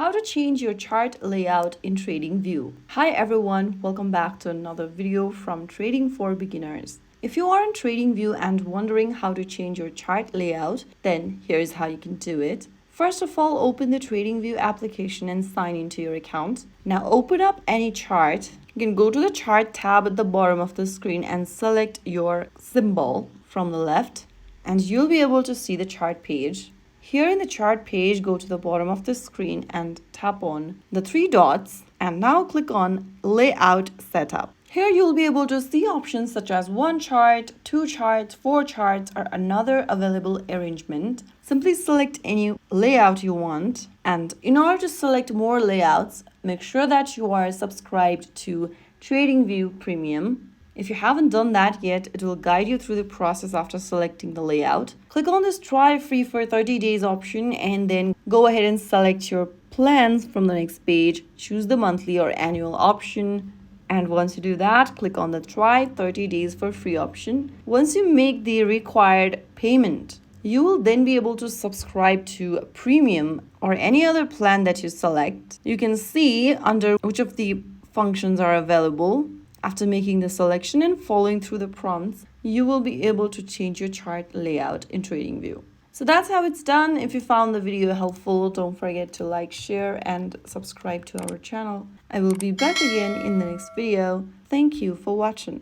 How to change your chart layout in TradingView. Hi everyone, welcome back to another video from Trading for Beginners. If you are in TradingView and wondering how to change your chart layout, then here's how you can do it. First of all, open the TradingView application and sign into your account. Now open up any chart. You can go to the chart tab at the bottom of the screen and select your symbol from the left, and you'll be able to see the chart page. Here in the chart page, go to the bottom of the screen and tap on the three dots and now click on Layout Setup. Here you'll be able to see options such as one chart, two charts, four charts, or another available arrangement. Simply select any layout you want, and in order to select more layouts, make sure that you are subscribed to TradingView Premium. If you haven't done that yet, it will guide you through the process after selecting the layout. Click on this try free for 30 days option and then go ahead and select your plans from the next page. Choose the monthly or annual option. And once you do that, click on the try 30 days for free option. Once you make the required payment, you will then be able to subscribe to Premium or any other plan that you select. You can see under which of the functions are available. After making the selection and following through the prompts, you will be able to change your chart layout in TradingView. So that's how it's done. If you found the video helpful, don't forget to like, share, and subscribe to our channel. I will be back again in the next video. Thank you for watching.